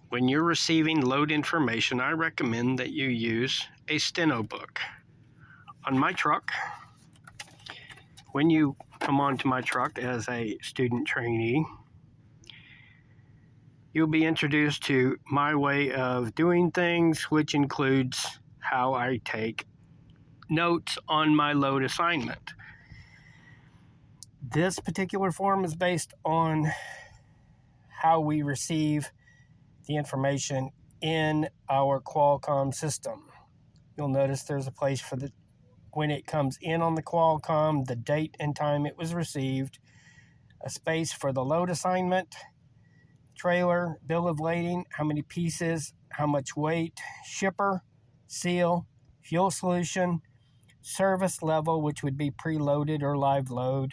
When you're receiving load information, I recommend that you use a steno book. On my truck, when you come onto my truck as a student trainee, you'll be introduced to my way of doing things, which includes how I take notes on my load assignment. This particular form is based on how we receive the information in our Qualcomm system. You'll notice there's a place for when it comes in on the Qualcomm, the date and time it was received, a space for the load assignment, trailer, bill of lading, how many pieces, how much weight, shipper, seal, fuel solution, service level, which would be preloaded or live load,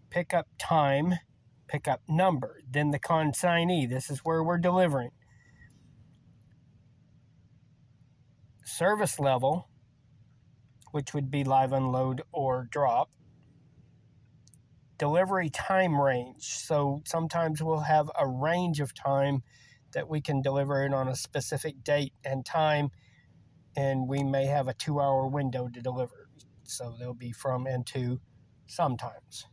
pickup time, pickup number, then the consignee, this is where we're delivering, service level, which would be live unload or drop, delivery time range, so sometimes we'll have a range of time that we can deliver it on a specific date and time, and we may have a 2-hour window to deliver, so they'll be from and to sometimes.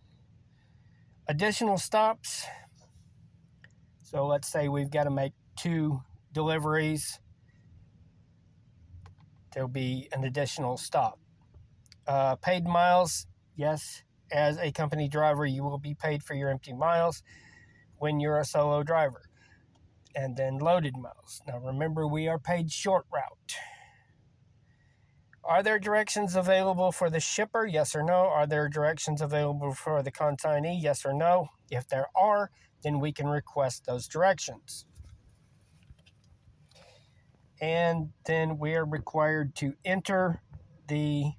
Additional stops, so let's say we've got to make 2 deliveries, there'll be an additional stop. Paid miles, yes, as a company driver, you will be paid for your empty miles when you're a solo driver. And then loaded miles. Now remember, we are paid short route. Are there directions available for the shipper? Yes or no? Are there directions available for the consignee? Yes or no? If there are, then we can request those directions. And then we are required to enter the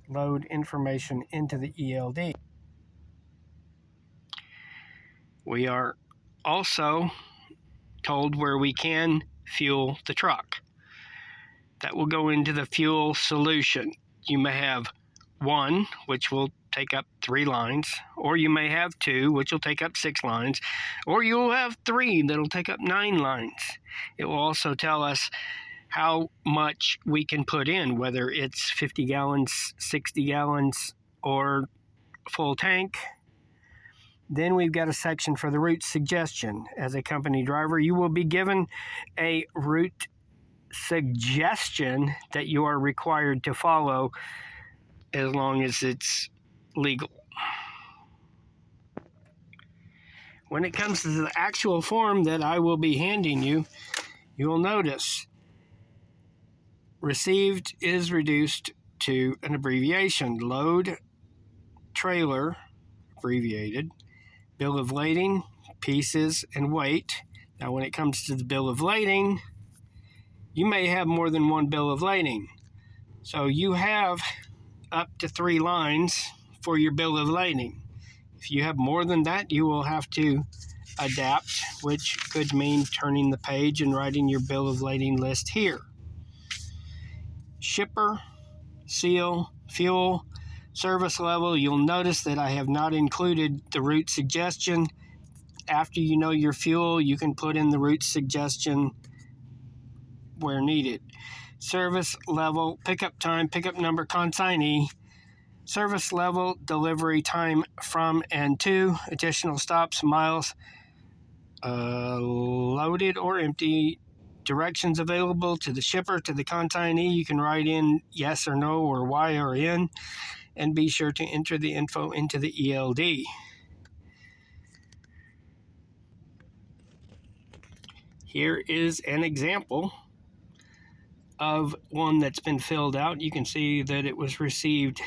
load information into the ELD. We are also told where we can fuel the truck. That will go into the fuel solution. You may have 1, which will take up 3 lines, or you may have 2, which will take up 6 lines, or you'll have 3 that'll take up 9 lines. It will also tell us how much we can put in, whether it's 50 gallons, 60 gallons, or full tank. Then we've got a section for the route suggestion. As a company driver, you will be given a route suggestion that you are required to follow as long as it's legal. When it comes to the actual form that I will be handing you, you will notice received is reduced to an abbreviation. Load, trailer, abbreviated, bill of lading, pieces, and weight. Now when it comes to the bill of lading, you may have more than 1 bill of lading. So you have up to 3 lines for your bill of lading. If you have more than that, you will have to adapt, which could mean turning the page and writing your bill of lading list here. Shipper, seal, fuel, service level, you'll notice that I have not included the route suggestion. After you know your fuel, you can put in the route suggestion where needed. Service level, pickup time, pickup number, consignee, service level, delivery time from and to, additional stops, miles, loaded or empty, directions available to the shipper, to the consignee. You can write in yes or no or Y or N, and be sure to enter the info into the ELD. Here is an example of one that's been filled out. You can see that it was received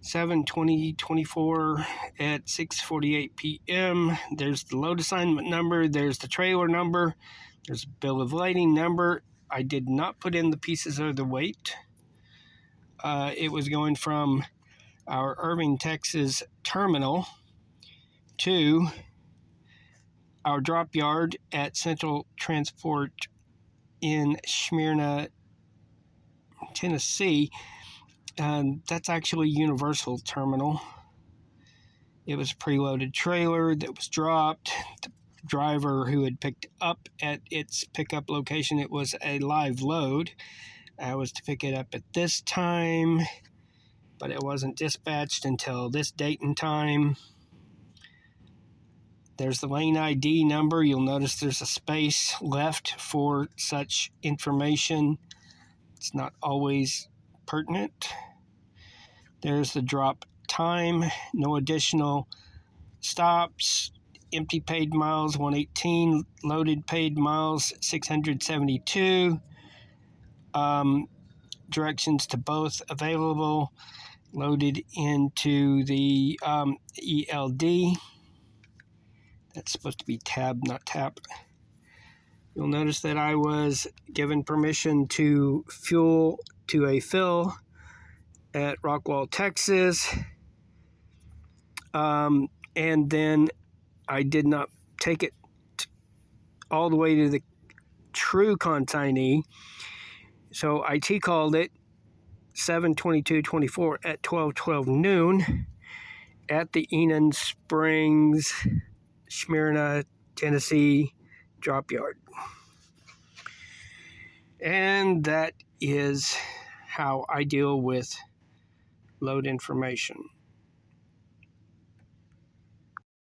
7/20/24 at 6:48 p.m. There's the load assignment number, there's the trailer number, there's a bill of lading number. I did not put in the pieces or the weight. It was going from our Irving, Texas terminal to our drop yard at Central Transport in Smyrna, Tennessee. That's actually Universal Terminal. It was a preloaded trailer that was dropped. The driver who had picked up at its pickup location. It was a live load. I was to pick it up at this time, but it wasn't dispatched until this date and time. There's the lane ID number. You'll notice there's a space left for such information. It's not always pertinent. There's the drop time. No additional stops. Empty paid miles 118. Loaded paid miles 672. Directions to both available. Loaded into the ELD. That's supposed to be tab, not tap. You'll notice that I was given permission to fuel to a fill at Rockwall, Texas. And then I did not take it all the way to the true consignee. So IT called it 7/22/24 at 12:12 noon at the Enon Springs, Smyrna, Tennessee drop yard. And that is how I deal with load information.